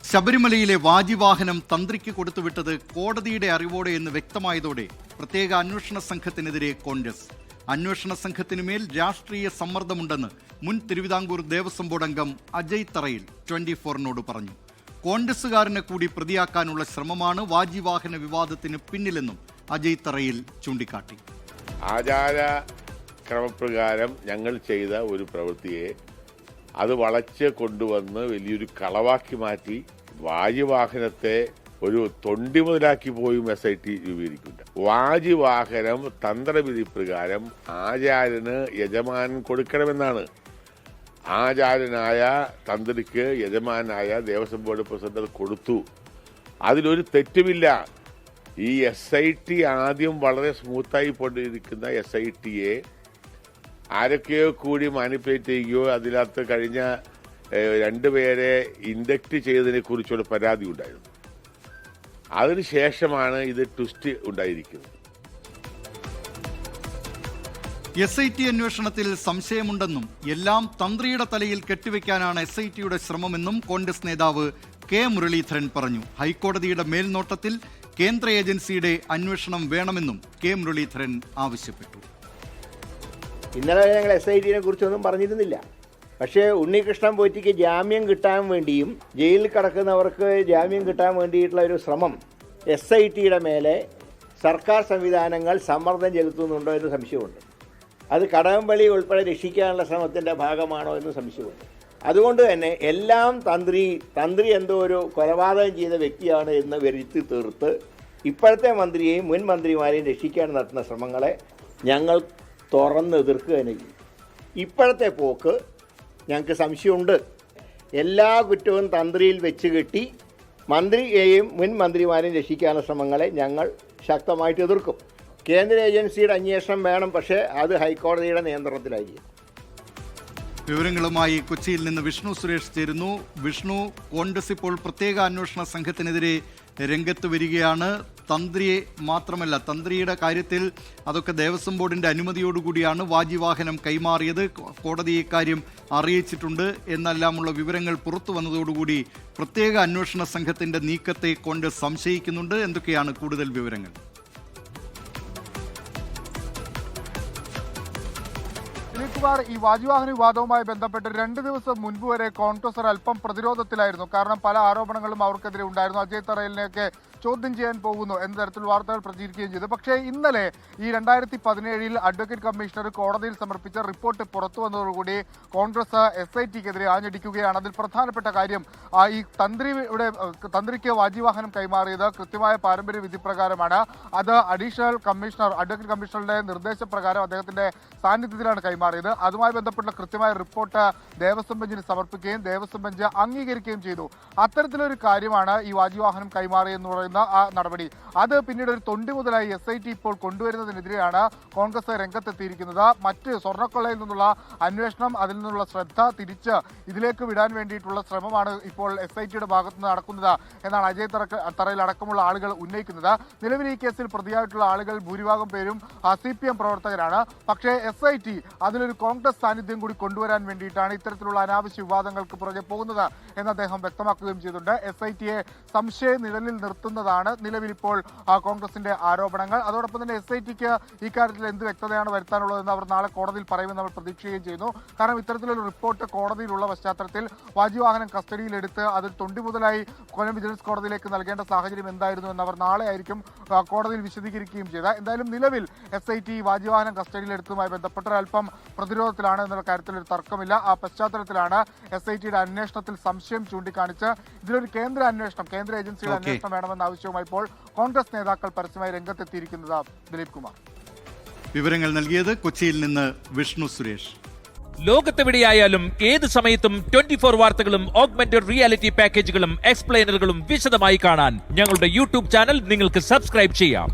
ശബരിമലയിലെ വാജിവാഹനം തന്ത്രിക്ക് കൊടുത്തുവിട്ടത് കോടതിയുടെ അറിവോടെ എന്ന് വ്യക്തമായതോടെ പ്രത്യേക അന്വേഷണ സംഘത്തിനെതിരെ കോൺഗ്രസ്. അന്വേഷണ സംഘത്തിനുമേൽ രാഷ്ട്രീയ സമ്മർദ്ദമുണ്ടെന്ന് മുൻ തിരുവിതാംകൂർ ദേവസ്വം ബോർഡ് അംഗം അജയ് തറയിൽ 24-നോട് പറഞ്ഞു. കോൺഗ്രസുകാരനെ കൂടി പ്രതിയാക്കാനുള്ള ശ്രമമാണ് വാജിവാഹന വിവാദത്തിന് പിന്നിലെന്നും അജയ് തറയിൽ ചൂണ്ടിക്കാട്ടി. ആചാര ക്രമപ്രകാരം ഞങ്ങൾ ചെയ്ത ഒരു പ്രവൃത്തിയെ അത് വളച്ച് കൊണ്ടുവന്ന് വലിയൊരു കളവാക്കി മാറ്റി വാജിവാഹനത്തെ ഒരു തൊണ്ടി മുതലാക്കി പോയും SIT രൂപീകരിക്കില്ല. വാജിവാഹനം തന്ത്രവിധി പ്രകാരം ആചാര്യന് യജമാനൻ കൊടുക്കണമെന്നാണ്. ആചാര്യനായ തന്ത്രിക്ക് യജമാനായ ദേവസ്വം ബോർഡ് പ്രസിഡന്റ് കൊടുത്തു. അതിലൊരു തെറ്റുമില്ല. ഈ SIT ആദ്യം വളരെ സ്മൂത്തായി കൊണ്ടിരിക്കുന്ന SITയെ ആരൊക്കെയോ കൂടി മാനിപ്പുലേറ്റ് ചെയ്യുകയോ അതിനകത്ത് കഴിഞ്ഞ 2 പേരെ ഇൻഡക്റ്റ് ചെയ്തതിനെ കുറിച്ചുള്ള പരാതി ഉണ്ടായിരുന്നു. അതിനുശേഷമാണ് ഇത് ട്വിസ്റ്റ് ഉണ്ടായിരിക്കുന്നത്. SIT അന്വേഷണത്തിൽ സംശയമുണ്ടെന്നും എല്ലാം തന്ത്രിയുടെ തലയിൽ കെട്ടിവെക്കാനാണ് SITയുടെ ശ്രമമെന്നും കോൺഗ്രസ് നേതാവ് കെ മുരളീധരൻ പറഞ്ഞു. ഹൈക്കോടതിയുടെ മേൽനോട്ടത്തിൽ കേന്ദ്ര ഏജൻസിയുടെ അന്വേഷണം വേണമെന്നും കെ മുരളീധരൻ ആവശ്യപ്പെട്ടു. ഇന്നലെ ഞങ്ങൾ SITനെ കുറിച്ചൊന്നും പറഞ്ഞിരുന്നില്ല. പക്ഷേ ഉണ്ണികൃഷ്ണൻ പോറ്റിക്ക് ജാമ്യം കിട്ടാൻ വേണ്ടിയും ജയിലിൽ കിടക്കുന്നവർക്ക് ജാമ്യം കിട്ടാൻ വേണ്ടിയിട്ടുള്ള ഒരു ശ്രമം SITയുടെ മേലെ സർക്കാർ സംവിധാനങ്ങൾ സമ്മർദ്ദം ചെലുത്തുന്നുണ്ടോ എന്ന് സംശയമുണ്ട്. അത് കടകംപള്ളി ഉൾപ്പെടെ രക്ഷിക്കാനുള്ള ശ്രമത്തിൻ്റെ ഭാഗമാണോ എന്ന് സംശയമുണ്ട്. അതുകൊണ്ട് തന്നെ എല്ലാം തന്ത്രി എന്തോ ഒരു കൊലപാതകം ചെയ്ത വ്യക്തിയാണ് എന്ന് വരുത്തി തീർത്ത് ഇപ്പോഴത്തെ മന്ത്രിയെയും മുൻ മന്ത്രിമാരെയും രക്ഷിക്കാൻ നടത്തുന്ന ശ്രമങ്ങളെ ഞങ്ങൾ തുറന്ന് എതിർക്കുക തന്നെ ചെയ്യും. ഇപ്പോഴത്തെ പോക്ക് ഞങ്ങൾക്ക് സംശയമുണ്ട്. എല്ലാ കുറ്റവും തന്ത്രിയിൽ വെച്ച് കെട്ടി മന്ത്രിയെയും മുൻ മന്ത്രിമാരെയും രക്ഷിക്കാനുള്ള ശ്രമങ്ങളെ ഞങ്ങൾ ശക്തമായിട്ട് എതിർക്കും. കേന്ദ്ര ഏജൻസിയുടെ അന്വേഷണം വേണം, പക്ഷേ അത് ഹൈക്കോടതിയുടെ നിയന്ത്രണത്തിലായിരിക്കും. വിവരങ്ങളുമായി കൊച്ചിയിൽ നിന്ന് വിഷ്ണു സുരേഷ് ചേരുന്നു. വിഷ്ണു, കോൺഗ്രസ് ഇപ്പോൾ പ്രത്യേക അന്വേഷണ സംഘത്തിനെതിരെ രംഗത്ത് വരികയാണ്. തന്ത്രിയെ മാത്രമല്ല, തന്ത്രിയുടെ കാര്യത്തിൽ അതൊക്കെ ദേവസ്വം ബോർഡിന്റെ അനുമതിയോടുകൂടിയാണ് വാജിവാഹനം കൈമാറിയത്. കോടതി ഇക്കാര്യം അറിയിച്ചിട്ടുണ്ട് എന്നെല്ലാമുള്ള വിവരങ്ങൾ പുറത്തു വന്നതോടുകൂടി പ്രത്യേക അന്വേഷണ സംഘത്തിന്റെ നീക്കത്തെ കോൺഗ്രസ് സംശയിക്കുന്നുണ്ട്. എന്തൊക്കെയാണ് കൂടുതൽ വിവരങ്ങൾ? ദിലീപ്കുമാർ, ഈ വാജിവാഹന വിവാദവുമായി ബന്ധപ്പെട്ട് 2 ദിവസം മുൻപ് വരെ കോൺഗ്രസ് അല്പം പ്രതിരോധത്തിലായിരുന്നു. കാരണം പല ആരോപണങ്ങളും അവർക്കെതിരെ ഉണ്ടായിരുന്നു. അജയ് തറയിലിനെയൊക്കെ ചോദ്യം ചെയ്യാൻ പോകുന്നു എന്ന തരത്തിൽ വാർത്തകൾ പ്രചരിക്കുകയും ചെയ്തു. പക്ഷേ ഇന്നലെ ഈ 2017 അഡ്വക്കേറ്റ് കമ്മീഷണർ കോടതിയിൽ സമർപ്പിച്ച റിപ്പോർട്ട് പുറത്തു വന്നതോടുകൂടി കോൺഗ്രസ് SITക്കെതിരെ ആഞ്ഞടിക്കുകയാണ്. അതിൽ പ്രധാനപ്പെട്ട കാര്യം ഈ തന്ത്രിക്ക് വാജിവാഹനം കൈമാറിയത് കൃത്യമായ പാരമ്പര്യ വിധി പ്രകാരമാണ്. അത് അഡീഷണൽ കമ്മീഷണർ അഡ്വക്കേറ്റ് കമ്മീഷണറുടെ നിർദ്ദേശപ്രകാരം അദ്ദേഹത്തിന്റെ സാന്നിധ്യത്തിലാണ് കൈമാറിയത്. അതുമായി ബന്ധപ്പെട്ട കൃത്യമായ റിപ്പോർട്ട് ദേവസ്വം ബെഞ്ചിന് സമർപ്പിക്കുകയും ദേവസ്വം ബെഞ്ച് അംഗീകരിക്കുകയും ചെയ്തു. അത്തരത്തിലൊരു കാര്യമാണ് ഈ വാജിവാഹനം കൈമാറിയെന്ന് പറയുന്ന ആ നടപടി. അത് പിന്നീട് ഒരു തൊണ്ടി മുതലായി SIT ഇപ്പോൾ കൊണ്ടുവരുന്നതിനെതിരെയാണ് കോൺഗ്രസ് രംഗത്തെത്തിയിരിക്കുന്നത്. മറ്റ് സ്വർണ്ണക്കൊള്ളയിൽ നിന്നുള്ള അന്വേഷണം, അതിൽ നിന്നുള്ള ശ്രദ്ധ തിരിച്ച് ഇതിലേക്ക് വിടാൻ വേണ്ടിയിട്ടുള്ള ശ്രമമാണ് ഇപ്പോൾ SITയുടെ ഭാഗത്തുനിന്ന് നടക്കുന്നത് എന്നാണ് അജയ് തറയിൽ അടക്കമുള്ള ആളുകൾ ഉന്നയിക്കുന്നത്. നിലവിൽ ഈ കേസിൽ പ്രതിയായിട്ടുള്ള ആളുകൾ ഭൂരിഭാഗം പേരും CPM പ്രവർത്തകരാണ്. പക്ഷേ SIT അതിലൊരു കോൺഗ്രസ് സാന്നിധ്യം കൂടി കൊണ്ടുവരാൻ വേണ്ടിയിട്ടാണ് ഇത്തരത്തിലുള്ള അനാവശ്യ വിവാദങ്ങൾക്ക് പുറകെ പോകുന്നത് എന്ന് അദ്ദേഹം വ്യക്തമാക്കുകയും ചെയ്തിട്ടുണ്ട്. SITയെ സംശയ നിഴലിൽ നിർത്തുന്നതാണ് നിലവിൽ ഇപ്പോൾ കോൺഗ്രസിന്റെ ആരോപണങ്ങൾ. അതോടൊപ്പം തന്നെ SITക്ക് ഇക്കാര്യത്തിൽ എന്ത് വ്യക്തതയാണ് വരുത്താനുള്ളതെന്ന് അവർ നാളെ കോടതിയിൽ പറയുമെന്ന് നമ്മൾ പ്രതീക്ഷിക്കുകയും ചെയ്യുന്നു. കാരണം ഇത്തരത്തിലൊരു റിപ്പോർട്ട് കോടതിയിലുള്ള പശ്ചാത്തലത്തിൽ വാജിവാഹനം കസ്റ്റഡിയിലെടുത്ത് അതിൽ തൊണ്ടി മുതലായി കൊല്ലം വിജിലൻസ് കോടതിയിലേക്ക് നൽകേണ്ട സാഹചര്യം എന്തായിരുന്നു എന്ന് അവർ നാളെ ആയിരിക്കും കോടതിയിൽ വിശദീകരിക്കുകയും ചെയ്ത. എന്തായാലും നിലവിൽ SIT വാജിവാഹനം കസ്റ്റഡിയിലെടുത്തതുമായി ബന്ധപ്പെട്ട് അല്പം പ്രതിരോധത്തിലാണ് എന്നുള്ള കാര്യത്തിൽ ഒരു തർക്കമില്ല. ആ പശ്ചാത്തലത്തിലാണ് SITയുടെ അന്വേഷണത്തിൽ സംശയം ചൂണ്ടിക്കാണിച്ച് ഇതിലൊരു കേന്ദ്ര ഏജൻസിയുടെ അന്വേഷണം വേണമെന്ന ആവശ്യവുമായി ഇപ്പോൾ കോൺഗ്രസ് നേതാക്കൾ പരസ്യമായി രംഗത്തെത്തിയിരിക്കുന്നത്. ദിലീപ് കുമാർ, വിവരങ്ങൾ നൽകിയത് കൊച്ചിയിൽ നിന്ന് വിഷ്ണു സുരേഷ്. ലോകത്തെവിടെയായാലും ഏത് സമയത്തും 24 വാർത്തകളും ഓഗ്മെന്റഡ് റിയാലിറ്റി പാക്കേജുകളും എക്സ്പ്ലെയിനറുകളും വിശദമായി കാണാൻ ഞങ്ങളുടെ YouTube ചാനൽ നിങ്ങൾക്ക് സബ്സ്ക്രൈബ് ചെയ്യാം.